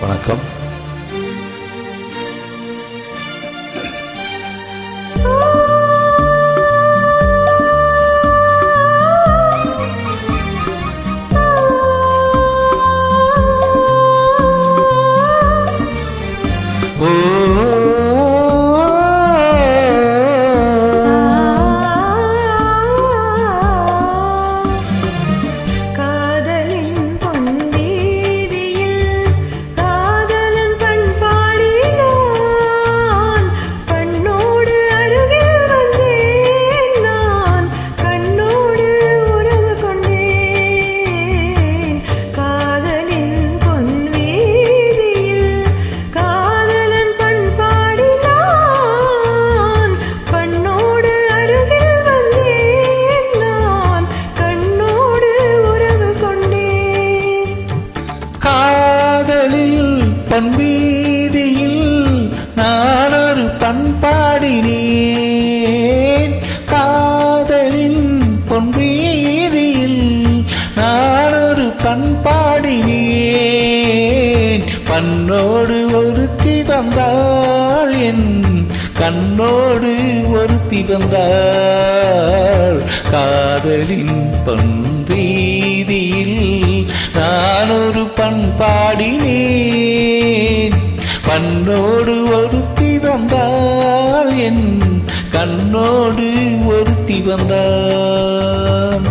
வணக்கம். வீதியில் நானொரு பண்பாடினேன். காதலின் பொன் வீதியில் நானொரு பண்பாடினேன். பண்ணோடு ஒருத்தி வந்தாள், என் கண்ணோடு ஒருத்தி வந்தாள். காதலின் பொன் வீதியில் நானொரு பண்பாடினேன். பண்ணோடு ஒருத்தி வந்தாள், என் கண்ணோடு ஒருத்தி வந்தாள்.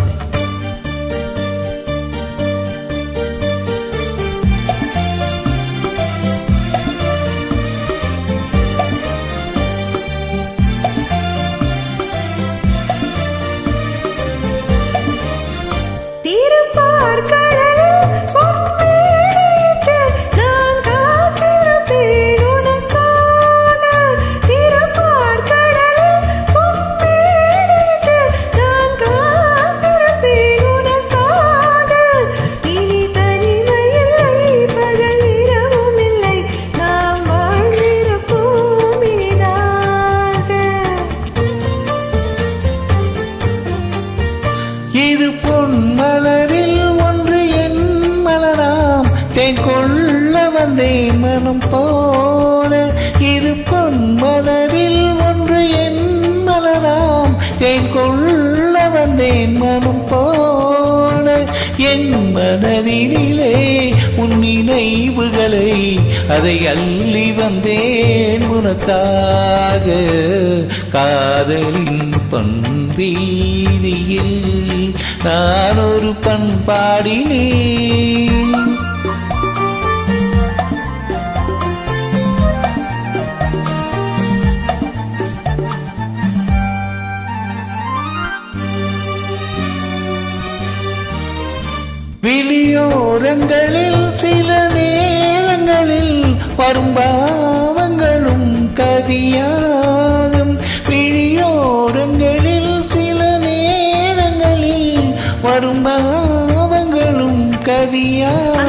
இரு பொன் மலரில் ஒன்று என் மலராம், தேன் கொள்ள வந்தேன் மனம் போல. இரு பொன் மலரில் ஒன்று என் மலராம், தேன் கொள்ள வந்தேன் மனம் போல. என் மனதினிலே உன் நினைவுகளை அதை அள்ளி வந்தேன் உனக்காக. காதலின் பொன் வீதியில் நான் ஒரு பண்பாடினேன். விழியோரங்களில் சில நேரங்களில் வரும் பாவங்களும் கவியாகும். விழியோரங்களில் சில நேரங்களில் வரும் பாவங்களும் கவியாகும்.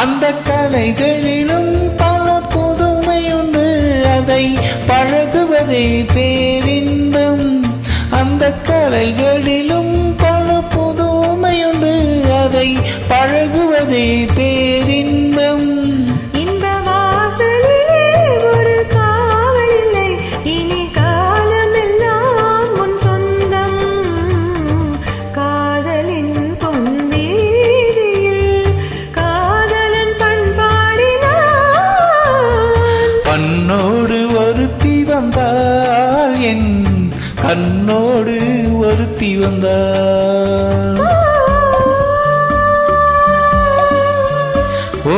அந்த கலைகளிலும் பல புதுமையுண்டு, அதை பழகுவதே பேரின்பம். அந்த கலைகளிலும் பல புதுமையுண்டு, அதை பழகுவதே பேரின்பம். கண்ணோடு ஒருத்தி வந்தாள், என் கண்ணோடு ஒருத்தி வந்தாள். ஓ